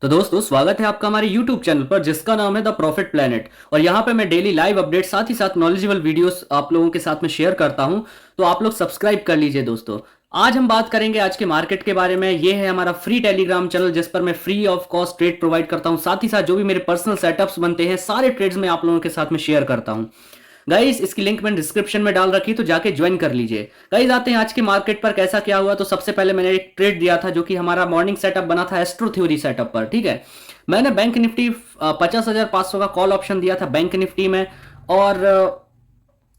तो दोस्तों स्वागत है आपका हमारे YouTube चैनल पर जिसका नाम है द प्रॉफिट प्लेनेट। और यहाँ पे मैं डेली लाइव अपडेट साथ ही साथ नॉलेजेबल वीडियोस आप लोगों के साथ में शेयर करता हूँ। तो आप लोग सब्सक्राइब कर लीजिए दोस्तों। आज हम बात करेंगे आज के मार्केट के बारे में। ये है हमारा फ्री टेलीग्राम चैनल जिस पर मैं free of cost trade provide करता हूँ। साथ ही साथ जो भी मेरे पर्सनल सेटअप्स बनते हैं सारे ट्रेड्स में आप लोगों के साथ में शेयर करता हूँ। गाइस इसकी लिंक मैंने डिस्क्रिप्शन में डाल रखी है, तो जाके ज्वाइन कर लीजिए। गाइस आते हैं आज के मार्केट पर कैसा क्या हुआ। तो सबसे पहले मैंने एक ट्रेड दिया था जो कि हमारा मॉर्निंग सेटअप बना था एस्ट्रो थ्योरी सेटअप पर। ठीक है, मैंने बैंक निफ्टी 50,500 का कॉल ऑप्शन दिया था बैंक निफ्टी में। और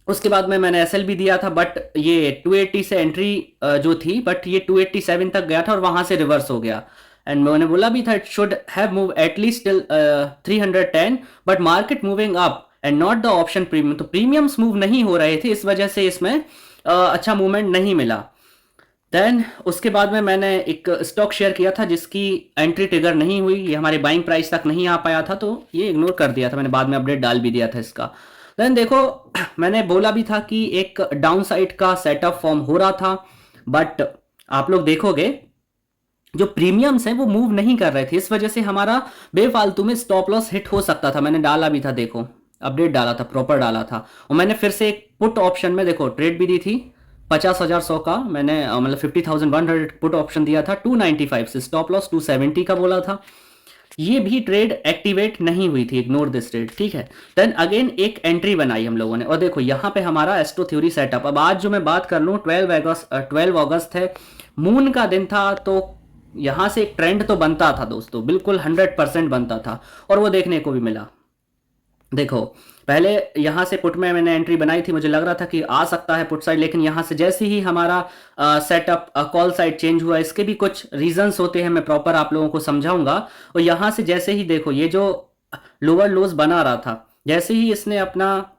उसके बाद में मैंने एसएल भी दिया था, बट ये 280 से एंट्री जो थी, बट ये 287 तक गया था और वहां से रिवर्स हो गया। एंड मैंने बोला भी था it should have move at least till 310, but market moving up and not the option premium. तो प्रीमियम्स मूव नहीं हो रहे थे, इस वजह से इसमें अच्छा मूवमेंट नहीं मिला। देन उसके बाद में मैंने एक स्टॉक शेयर किया था जिसकी एंट्री ट्रिगर नहीं हुई, ये हमारे बाइंग प्राइस तक नहीं आ पाया था, तो ये इग्नोर कर दिया था मैंने। बाद में अपडेट डाल भी दिया था इसका। देन देखो मैंने बोला भी था कि एक डाउन साइड का सेटअप फॉर्म हो रहा था, बट आप लोग देखोगे जो प्रीमियम्स हैं वो मूव नहीं कर रहे थे। इस वजह से हमारा बेफालतू में स्टॉप लॉस हिट हो सकता था। मैंने डाला भी था, देखो अपडेट डाला था, प्रॉपर डाला था। और मैंने फिर से एक पुट ऑप्शन में देखो ट्रेड भी दी थी 50,100 का। मैंने मतलब 50,100 पुट ऑप्शन दिया था 295 से, स्टॉप लॉस 270 का बोला था। ये भी ट्रेड एक्टिवेट नहीं हुई थी, इग्नोर दिस ट्रेड। ठीक है, देन अगेन एक एंट्री बनाई हम लोगों ने। और देखो यहाँ पे हमारा एस्ट्रो थ्योरी सेटअप। अब आज जो मैं बात कर लूँ 12 अगस्त है, मून का दिन था, तो यहाँ से एक ट्रेंड तो बनता था दोस्तों, बिल्कुल 100% बनता था। और वो देखने को भी मिला। देखो पहले यहाँ से पुट में मैंने एंट्री बनाई थी, मुझे लग रहा था कि आ सकता है पुट साइड, लेकिन यहाँ से जैसे ही हमारा सेटअप कॉल साइड चेंज हुआ, इसके भी कुछ रीजंस होते हैं, मैं प्रॉपर आप लोगों को समझाऊंगा। और यहाँ से जैसे ही देखो ये जो लोअर लोज बना रहा था, जैसे ही इसने अपना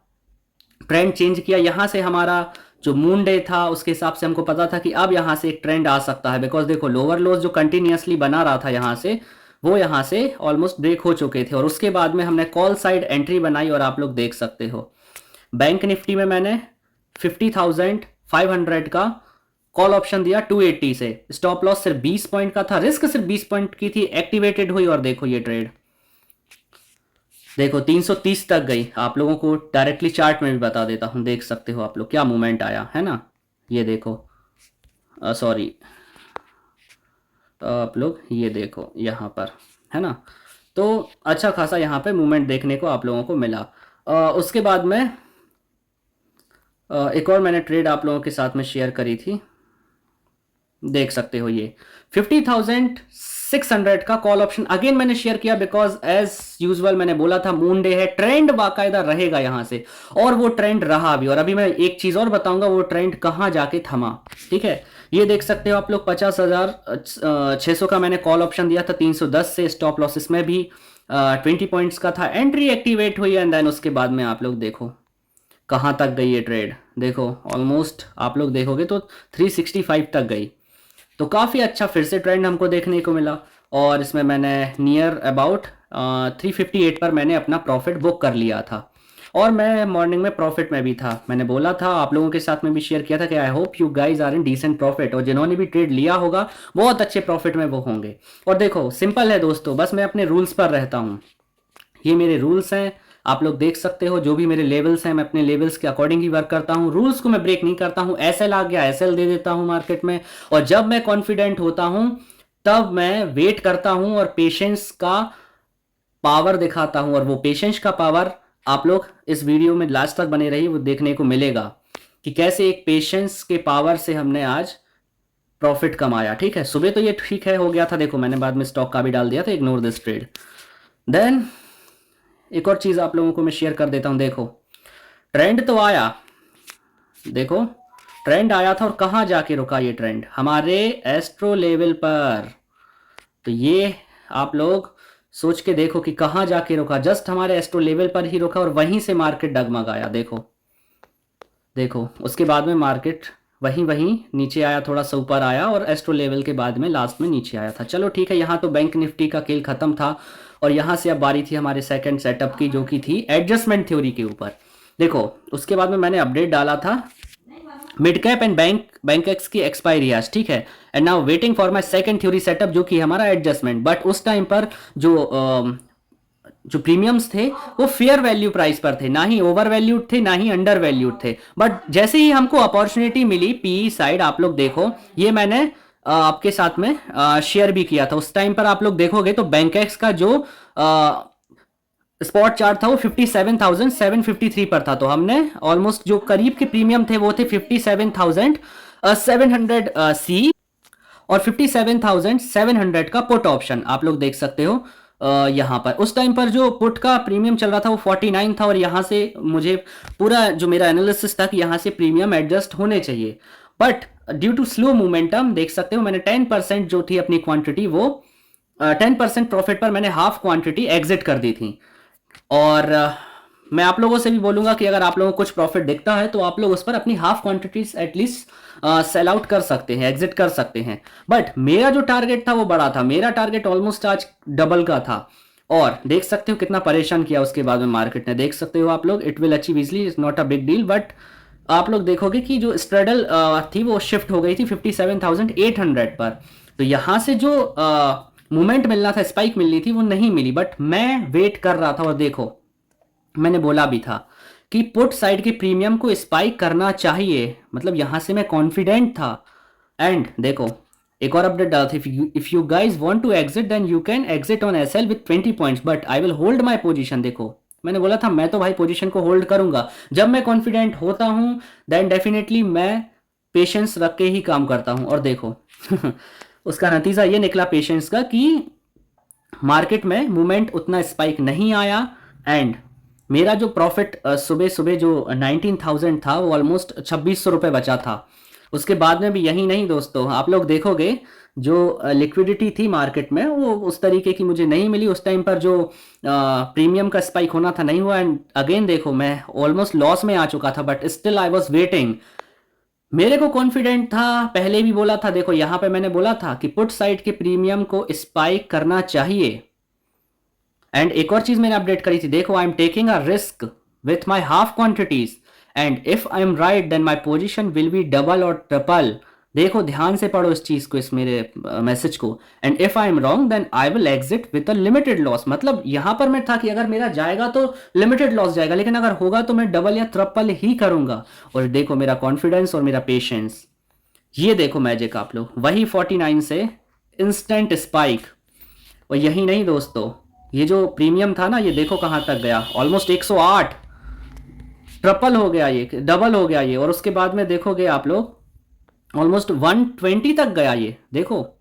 ट्रेंड चेंज किया, यहाँ से हमारा जो मून डे था उसके हिसाब से हमको पता था कि अब यहाँ से एक ट्रेंड आ सकता है। बिकॉज देखो लोअर लोज जो कंटिन्यूसली बना रहा था यहाँ से, वो यहाँ से ऑलमोस्ट ब्रेक हो चुके थे। और उसके बाद में हमने कॉल साइड एंट्री बनाई और आप लोग देख सकते हो बैंक निफ्टी में मैंने 50,500 का कॉल ऑप्शन दिया 280 से। स्टॉप लॉस सिर्फ 20 पॉइंट का था, रिस्क सिर्फ 20 पॉइंट की थी, एक्टिवेटेड हुई। और देखो ये ट्रेड देखो 330 तक गई। आप लोगों को डायरेक्टली चार्ट में भी बता देता हूँ, देख सकते हो आप लोग क्या मूवमेंट आया है ना। ये देखो सॉरी, आप लोग ये देखो यहाँ पर है ना। तो अच्छा खासा यहाँ पे मूवमेंट देखने को आप लोगों को मिला। उसके बाद में एक और मैंने ट्रेड आप लोगों के साथ में शेयर करी थी, देख सकते हो ये 50,600 का कॉल ऑप्शन अगेन मैंने शेयर किया। बिकॉज एज यूजुअल मैंने बोला था मून डे है, ट्रेंड बाकायदा रहेगा यहाँ से, और वो ट्रेंड रहा भी। और अभी मैं एक चीज और बताऊंगा वो ट्रेंड कहाँ जाके थमा। ठीक है, ये देख सकते हो आप लोग 50,600 का मैंने कॉल ऑप्शन दिया था 310 से, स्टॉप लॉस इसमें भी 20 पॉइंट्स का था। एंट्री एक्टिवेट हुई एंड देन उसके बाद में आप लोग देखो कहाँ तक गई ये ट्रेड। देखो ऑलमोस्ट आप लोग देखोगे तो 365 तक गई। तो काफ़ी अच्छा फिर से ट्रेंड हमको देखने को मिला। और इसमें मैंने नियर अबाउट 358 पर मैंने अपना प्रॉफिट बुक कर लिया था। और मैं मॉर्निंग में प्रॉफिट में भी था, मैंने बोला था आप लोगों के साथ में भी शेयर किया था कि I hope you guys are in decent profit. और जिन्होंने भी ट्रेड लिया होगा बहुत अच्छे प्रॉफिट में वो होंगे। और देखो सिंपल है दोस्तों, बस मैं अपने रूल्स पर रहता हूँ। ये मेरे रूल्स हैं, आप लोग देख सकते हो। जो भी मेरे लेवल्स हैं मैं अपने लेवल्स के अकॉर्डिंग ही वर्क करता हूँ, रूल्स को मैं ब्रेक नहीं करता हूँ। एसएल आ गया एसएल दे देता हूँ मार्केट में। और जब मैं कॉन्फिडेंट होता हूँ तब मैं वेट करता हूँ और पेशेंस का पावर दिखाता हूँ। और वो पेशेंस का पावर आप लोग इस वीडियो में लास्ट तक बने रहिए, वो देखने को मिलेगा कि कैसे एक पेशेंस के पावर से हमने आज प्रॉफिट कमाया। ठीक है, सुबह तो ये ठीक है हो गया था, देखो मैंने बाद में स्टॉक का भी डाल दिया था, इग्नोर दिस ट्रेड। देन एक और चीज आप लोगों को मैं शेयर कर देता हूं। देखो ट्रेंड तो आया, देखो ट्रेंड आया था और कहां जाके रुका ये ट्रेंड, हमारे एस्ट्रो लेवल पर। तो ये आप लोग सोच के देखो कि कहां जाके रुका, जस्ट हमारे एस्ट्रो लेवल पर ही रुका और वहीं से मार्केट डगमगाया। देखो देखो उसके बाद में मार्केट वहीं वहीं नीचे आया, थोड़ा सा ऊपर आया और एस्ट्रो लेवल के बाद में लास्ट में नीचे आया था। चलो ठीक है, यहाँ तो बैंक निफ्टी का खेल खत्म था। और यहाँ से अब बारी थी हमारे सेकंड सेटअप की, जो कि थी एडजस्टमेंट थ्योरी के ऊपर। देखो उसके बाद में मैंने अपडेट डाला था mid cap and bank x की एक्सपायरी आज, ठीक है। And now waiting for my second theory setup, जो कि हमारा एडजस्टमेंट। बट उस टाइम पर जो प्रीमियम्स थे वो फेयर वैल्यू प्राइस पर थे, ना ही ओवर वैल्यूड थे ना ही अंडर वैल्यूड थे। बट जैसे ही हमको अपॉर्चुनिटी मिली पीई साइड, आप लोग देखो ये मैंने आपके साथ में शेयर भी किया था। उस टाइम पर आप लोग देखोगे तो बैंक एक्स का जो स्पॉट चार्ट था वो 57,753 पर था। तो हमने ऑलमोस्ट जो करीब के प्रीमियम थे वो थे 57,700 सी और 57,700 का पुट ऑप्शन आप लोग देख सकते हो। यहाँ पर उस टाइम पर जो पुट का प्रीमियम चल रहा था वो 49 था, और यहाँ से मुझे पूरा जो मेरा एनालिसिस था कि यहाँ से प्रीमियम एडजस्ट होने चाहिए। But due to slow momentum देख सकते हो मैंने 10% जो थी अपनी क्वांटिटी वो 10% प्रॉफिट पर मैंने हाफ क्वांटिटी एग्जिट कर दी थी। और मैं आप लोगों से भी बोलूंगा कि अगर आप लोगों को कुछ प्रॉफिट दिखता है तो आप लोग उस पर अपनी half quantities at least sell out कर सकते हैं, एग्जिट कर सकते हैं। बट मेरा जो टारगेट था वो बड़ा था, मेरा टारगेट ऑलमोस्ट आज डबल का था। और देख सकते हो कितना परेशान किया उसके बाद में मार्केट ने, देख सकते हो आप लोग। It will achieve easily, it's not a big deal. But आप लोग देखोगे कि जो स्ट्रेडल थी वो शिफ्ट हो गई थी 57,800 पर। तो यहाँ से जो मूवमेंट मिलना था, स्पाइक मिलनी थी, वो नहीं मिली। बट मैं वेट कर रहा था, और देखो मैंने बोला भी था कि पुट साइड के प्रीमियम को स्पाइक करना चाहिए, मतलब यहां से मैं कॉन्फिडेंट था। एंड देखो एक और अपडेट डाला था, if you guys want to exit then you can exit on SL with 20 points but I will hold my position. देखो मैंने बोला था मैं तो भाई पोजीशन को होल्ड करूंगा, जब मैं कॉन्फिडेंट होता हूं देन डेफिनेटली मैं पेशेंस रख के ही काम करता हूं। और देखो उसका नतीजा ये निकला पेशेंस का कि मार्केट में मूवमेंट उतना स्पाइक नहीं आया। एंड मेरा जो प्रॉफिट सुबह सुबह जो 19,000 था वो ऑलमोस्ट 2600 रुपये बचा था। उसके बाद में भी यही नहीं दोस्तों, आप लोग देखोगे जो लिक्विडिटी थी मार्केट में वो उस तरीके की मुझे नहीं मिली। उस टाइम पर जो प्रीमियम का स्पाइक होना था नहीं हुआ। एंड अगेन देखो मैं ऑलमोस्ट लॉस में आ चुका था, but still I was waiting. मेरे को कॉन्फिडेंट था, पहले भी बोला था। देखो यहाँ पे मैंने बोला था कि पुट साइड के प्रीमियम को स्पाइक करना चाहिए। एंड एक और चीज मैंने अपडेट करी थी, देखो I am taking a risk with my half quantities and if I am right then my position will be double और ट्रिपल। देखो ध्यान से पढ़ो इस चीज को, इस मेरे मैसेज को। And if I am wrong then I will exit with a limited loss. मतलब यहां पर मैं था कि अगर मेरा जाएगा तो लिमिटेड लॉस जाएगा, लेकिन अगर होगा तो मैं डबल या ट्रिपल ही करूंगा। और देखो मेरा कॉन्फिडेंस और मेरा पेशेंस, ये देखो मैजिक आप लोग, वही 49 से इंस्टेंट स्पाइक। और यही नहीं दोस्तों, ये जो प्रीमियम था ना ये देखो कहां तक गया, ऑलमोस्ट 108, ट्रिपल हो गया ये, डबल हो गया ये। और उसके बाद में देखोगे आप लोग ऑलमोस्ट 120 तक गया ये, देखो।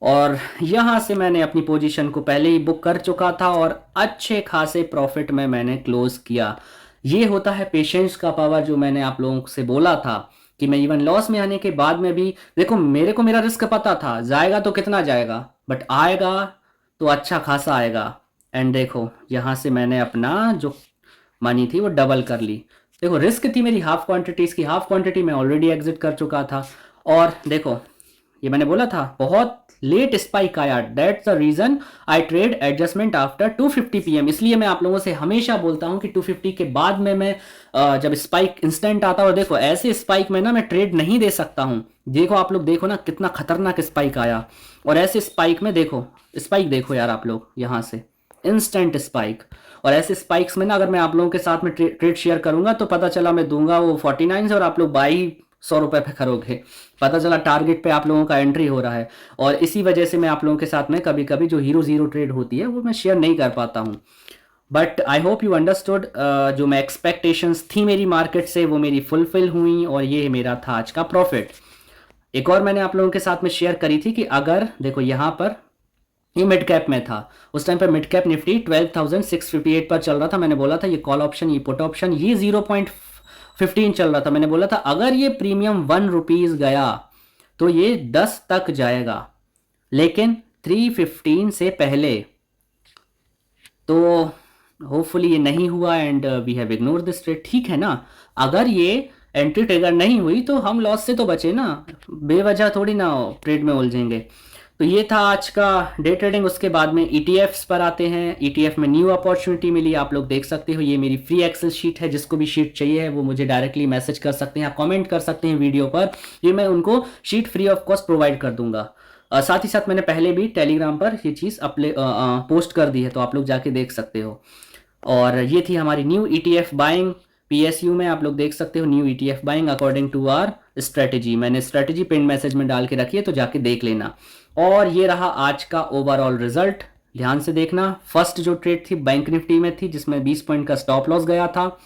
और यहां से मैंने अपनी पोजीशन को पहले ही बुक कर चुका था और अच्छे खासे प्रॉफिट में मैंने क्लोज किया। ये होता है पेशेंस का पावर, जो मैंने आप लोगों से बोला था कि मैं इवन लॉस में आने के बाद में भी, देखो मेरे को मेरा रिस्क पता था, जाएगा तो कितना जाएगा बट आएगा तो अच्छा खासा आएगा। एंड देखो यहाँ से मैंने अपना जो मनी थी वो डबल कर ली। देखो रिस्क थी मेरी हाफ क्वांटिटीज की, हाफ क्वांटिटी मैं ऑलरेडी एग्जिट कर चुका था। और देखो ये मैंने बोला था बहुत लेट स्पाइक आया, that's the reason I trade adjustment after 2:50 PM। इसलिए मैं आप लोगों से हमेशा बोलता हूं कि 2:50 के बाद में मैं जब स्पाइक इंस्टेंट आता है, और देखो ऐसे स्पाइक में ना मैं ट्रेड नहीं दे सकता हूं। देखो आप लोग देखो ना कितना खतरनाक स्पाइक आया, और ऐसे स्पाइक में देखो स्पाइक देखो यार आप लोग, यहाँ से इंस्टेंट स्पाइक। और ऐसे स्पाइक्स में ना अगर मैं आप लोगों के साथ में ट्रेड शेयर करूंगा तो पता चला मैं दूंगा वो 49 से और आप लोग बाई 100 रुपए पे करोगे, पता चला टारगेट पे आप लोगों का एंट्री हो रहा है। और इसी वजह से मैं आप लोगों के साथ में कभी कभी जो हीरो जीरो ट्रेड होती है वो मैं शेयर नहीं कर पाता हूँ। But I hope you understood, जो मैं एक्सपेक्टेशंस थी मेरी मार्केट से वो मेरी फुलफिल हुई, और ये मेरा था आज का प्रॉफिट। एक और मैंने आप लोगों के साथ में शेयर करी थी कि अगर देखो यहाँ पर ये मिड कैप में था, उस टाइम पर मिड कैप निफ्टी 12,658 पर चल रहा था। मैंने बोला था ये कॉल ऑप्शन, ये पुट ऑप्शन, ये 0.15 चल रहा था। मैंने बोला था अगर ये प्रीमियम 1 रुपीज गया तो ये 10 तक जाएगा, लेकिन 315 से पहले। तो होपफुली ये नहीं हुआ and we have ignore this trade, ठीक है ना। अगर ये एंट्री ट्रिगर नहीं हुई तो हम लॉस से तो बचे ना, बेवजह थोड़ी ना ट्रेड में उलझेंगे। तो ये था आज का डे ट्रेडिंग। उसके बाद में ईटीएफ्स पर आते हैं। ईटीएफ में न्यू अपॉर्चुनिटी मिली, आप लोग देख सकते हो। ये मेरी फ्री एक्सेल शीट है, जिसको भी शीट चाहिए है वो मुझे डायरेक्टली मैसेज कर सकते हैं, कमेंट कर सकते हैं वीडियो पर। ये मैं उनको sheet free of cost provide कर दूंगा। साथ ही साथ मैंने पहले भी टेलीग्राम पर ये चीज़ अपने पोस्ट कर दी है, तो आप लोग जाके देख सकते हो। और ये थी हमारी न्यू ईटीएफ बाइंग। पीएसयू में आप लोग देख सकते हो new ETF buying according to our strategy. मैंने स्ट्रेटेजी पिन मैसेज में डाल के रखी है, तो जाके देख लेना। और ये रहा आज का ओवरऑल रिजल्ट, ध्यान से देखना। फर्स्ट जो ट्रेड थी बैंक निफ्टी में थी, जिसमें 20 पॉइंट का स्टॉप लॉस गया था।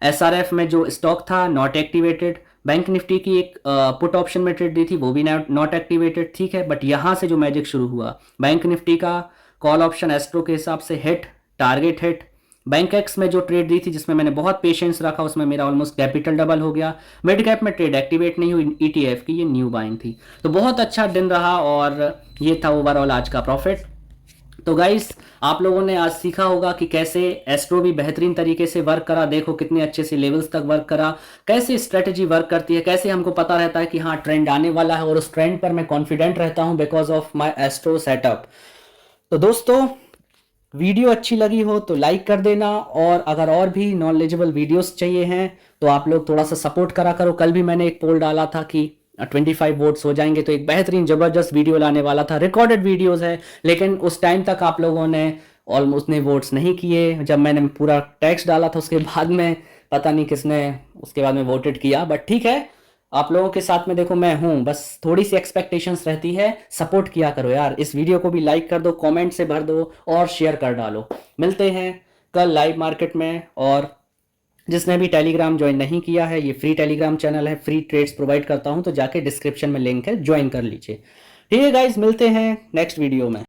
एसआरएफ में जो स्टॉक था नॉट एक्टिवेटेड। बैंक निफ्टी की एक पुट ऑप्शन में ट्रेड दी थी, वो भी नॉट एक्टिवेटेड, ठीक है। बट यहाँ से जो मैजिक शुरू हुआ, बैंक निफ्टी का कॉल ऑप्शन एस्ट्रो के हिसाब से hit, target hit. Bank x में जो ट्रेड दी थी, जिसमें मैंने बहुत पेशेंस रखा, उसमें मेरा ऑलमोस्ट कैपिटल डबल हो गया। मिड कैप में ट्रेड एक्टिवेट नहीं हुई ईटीएफ की, ये न्यू बाइंग थी। तो बहुत अच्छा दिन रहा और ये था ओवरऑल आज का प्रॉफिट। तो गाइस, आप लोगों ने आज सीखा होगा कि कैसे एस्ट्रो भी बेहतरीन तरीके से वर्क करा। देखो कितने अच्छे से लेवल्स तक वर्क करा, कैसे स्ट्रेटजी वर्क करती है, कैसे हमको पता रहता है कि हाँ ट्रेंड आने वाला है, और उस ट्रेंड पर मैं कॉन्फिडेंट रहता हूँ because of my astro setup. तो दोस्तों, वीडियो अच्छी लगी हो तो लाइक कर देना, और अगर और भी नॉलेजेबल वीडियोस चाहिए हैं तो आप लोग थोड़ा सा सपोर्ट करा करो। कल भी मैंने एक पोल डाला था कि 25 वोट्स हो जाएंगे तो एक बेहतरीन ज़बरदस्त वीडियो लाने वाला था। रिकॉर्डेड वीडियोस है, लेकिन उस टाइम तक आप लोगों ने ऑलमोस्ट ने वोट्स नहीं किए। जब मैंने पूरा टेक्स्ट डाला था उसके बाद में पता नहीं किसने उसके बाद में वोटेड किया, बट ठीक है, आप लोगों के साथ में देखो मैं हूं। बस थोड़ी सी एक्सपेक्टेशंस रहती है, सपोर्ट किया करो यार। इस वीडियो को भी लाइक कर दो, कमेंट से भर दो और शेयर कर डालो। मिलते हैं कल लाइव मार्केट में। और जिसने भी टेलीग्राम ज्वाइन नहीं किया है, ये फ्री टेलीग्राम चैनल है, फ्री ट्रेड्स प्रोवाइड करता हूं, तो जाके डिस्क्रिप्शन में लिंक है, ज्वाइन कर लीजिए। ठीक है गाइज, मिलते हैं नेक्स्ट वीडियो में।